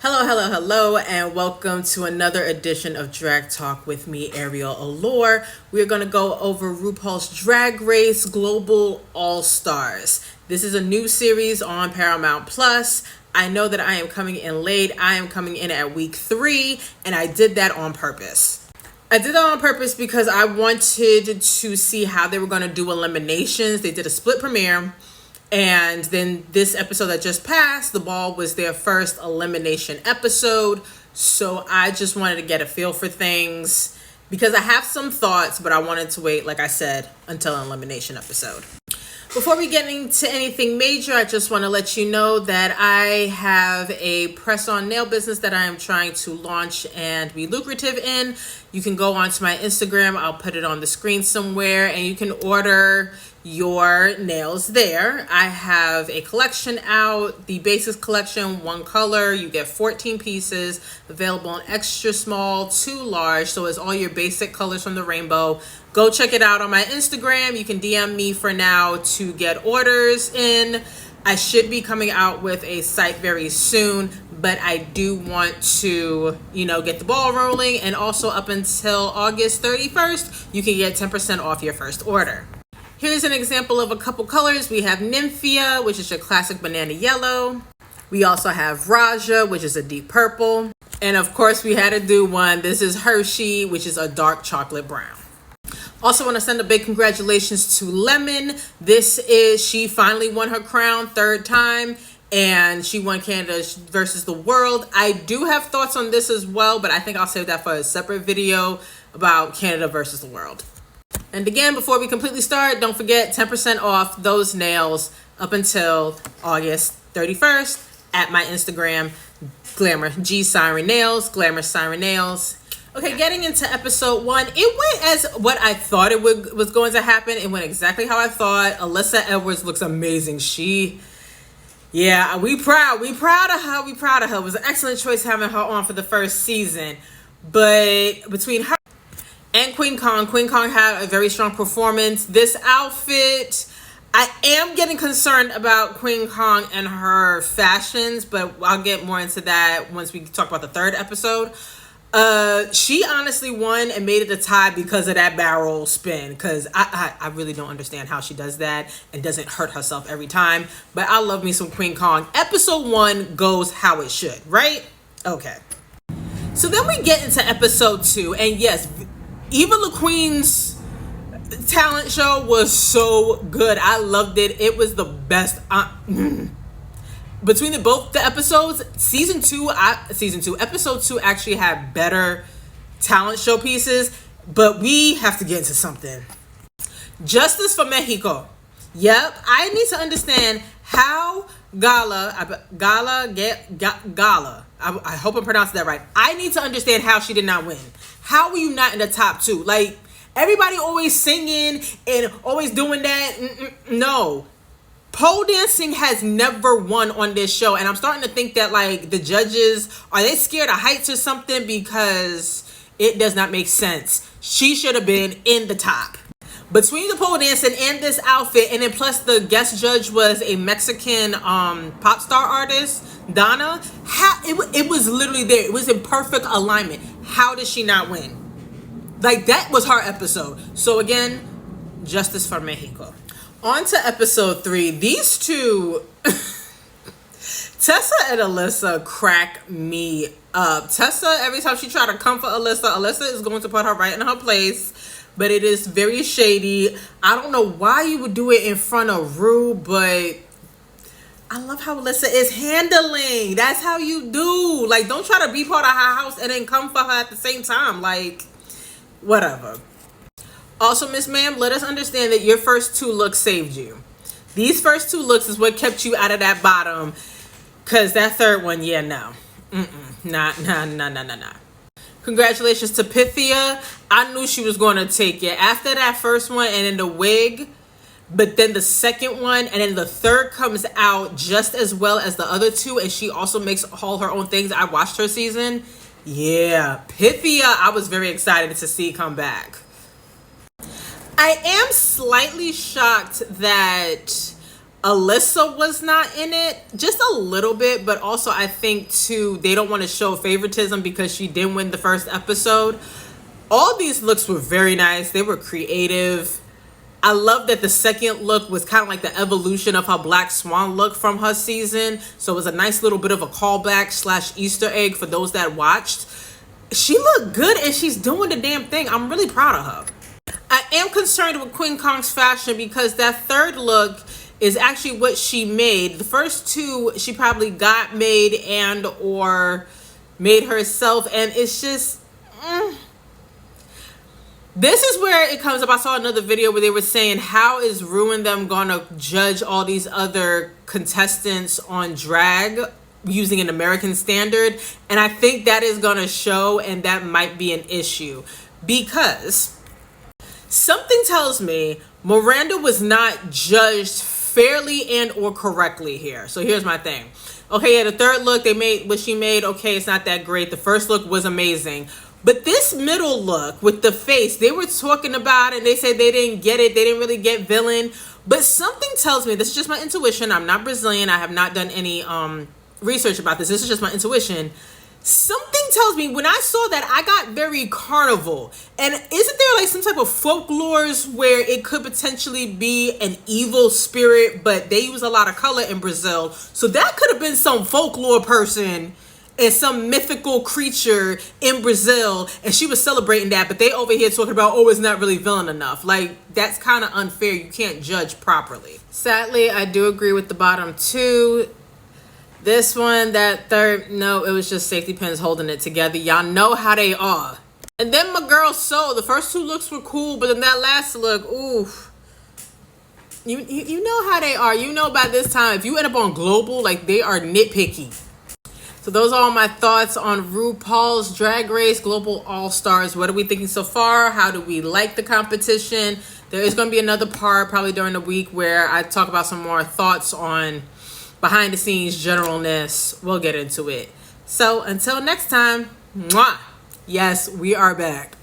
Hello, hello, hello, and welcome to another edition of Drag Talk with me, Ariel Allure. We're going to go over RuPaul's Drag Race Global All-Stars. This is a new series on Paramount Plus. I know that I am coming in late. I am coming in at week 3, and I did that on purpose. I did that on purpose because I wanted to see how they were going to do eliminations. They did a split premiere. And then this episode that just passed, The Ball, was their first elimination episode. So I just wanted to get a feel for things because I have some thoughts, but I wanted to wait, like I said, until an elimination episode. Before we get into anything major, I just want to let you know that I have a press-on nail business that I am trying to launch and be lucrative in. You can go onto my Instagram. I'll put it on the screen somewhere, and you can order your nails there. I have a collection out, the basics collection, one color. You get 14 pieces, available in extra small to large. So it's all your basic colors from the rainbow. Go check it out on my Instagram. You can DM me for now to get orders in. I should be coming out with a site very soon, but I do want to, get the ball rolling. And also up until August 31st, you can get 10% off your first order. Here's an example of a couple colors. We have Nymphia, which is your classic banana yellow. We also have Raja, which is a deep purple. And of course, we had to do one. This is Hershey, which is a dark chocolate brown. Also want to send a big congratulations to Lemon. She finally won her crown, 3rd time. And she won Canada versus the World. I do have thoughts on this as well, but I think I'll save that for a separate video about Canada versus the World. And again, before we completely start, don't forget 10% off those nails up until August 31st at my Instagram, Glamour G Siren Nails, Glamour Siren Nails. Okay, getting into episode 1, it went as what I thought was going to happen. It went exactly how I thought. Alyssa Edwards looks amazing. We proud of her. It was an excellent choice having her on for the first season. But between her and Queen Kong had a very strong performance. This outfit, I am getting concerned about Queen Kong and her fashions, but I'll get more into that once we talk about the 3rd episode. She honestly won and made it a tie because of that barrel spin, because I really don't understand how she does that and doesn't hurt herself every time. But I love me some Queen Kong. Episode 1 goes how it should, right? Okay. So then we get into episode 2, and yes, Eva LaQueen's talent show was so good. I loved it. It was the best. Between both the episodes, episode 2 actually had better talent show pieces. But we have to get into something. Justice for Mexico. Yep, I need to understand how Gala. I hope I'm pronouncing that right. I need to understand how she did not win. How were you not in the top 2? Like, everybody always singing and always doing that. No. Pole dancing has never won on this show. And I'm starting to think that, like, the judges, are they scared of heights or something? Because it does not make sense. She should have been in the top. Between the pole dancing and this outfit, and then plus the guest judge was a Mexican pop star artist, Donna. It was literally there. It was in perfect alignment. How did she not win? Like, that was her episode. So again, Justice for Mexico. On to episode 3. These two, Tessa and Alyssa, crack me up. Tessa, every time she try to comfort Alyssa is going to put her right in her place. But it is very shady. I don't know why you would do it in front of Ru, but I love how Alyssa is handling. That's how you do. Like, don't try to be part of her house and then come for her at the same time. Like, whatever. Also, Miss Ma'am, let us understand that your first 2 looks saved you. These first 2 looks is what kept you out of that bottom. Because that 3rd one, no. Nah. Congratulations to Pythia. I knew she was going to take it. After that first one and then the wig, but then the second one and then the 3rd comes out just as well as the other 2, and she also makes all her own things. I watched her season. Yeah, Pythia, I was very excited to see come back. I am slightly shocked that Alyssa was not in it, just a little bit, but also I think too they don't want to show favoritism because she didn't win the first episode. All these looks were very nice. They were creative. I love that the second look was kind of like the evolution of how Black Swan looked from her season. So it was a nice little bit of a callback / Easter egg for those that watched. She looked good and she's doing the damn thing. I'm really proud of her. I am concerned with Queen Kong's fashion because that third look is actually what she made. The first two she probably got made and or made herself, and it's just this is where it comes up. I saw another video where they were saying, how is Ru and them gonna judge all these other contestants on drag using an American standard? And I think that is gonna show, and that might be an issue because something tells me Miranda was not judged fairly and or correctly here. So here's my thing. Okay, yeah, the third look they made, what she made, okay, it's not that great. The first look was amazing. But this middle look with the face, they were talking about it and they said they didn't get it. They didn't really get villain. But something tells me, this is just my intuition. I'm not Brazilian. I have not done any research about this. This is just my intuition. Something tells me when I saw that, I got very carnival. And isn't there like some type of folklores where it could potentially be an evil spirit, but they use a lot of color in Brazil? So that could have been some folklore person and some mythical creature in Brazil, and she was celebrating that, but they over here talking about, oh, it's not really villain enough. Like, that's kind of unfair. You can't judge properly. Sadly, I do agree with the bottom two. This one, that third, no, it was just safety pins holding it together. Y'all know how they are. And then my girl So, the first two looks were cool, but then that last look, ooh. You know how they are. You know by this time, if you end up on Global, like, they are nitpicky. So those are all my thoughts on RuPaul's Drag Race Global All-Stars. What are we thinking so far? How do we like the competition? There is going to be another part probably during the week where I talk about some more thoughts on behind the scenes generalness. We'll get into it. So until next time, mwah. Yes, we are back.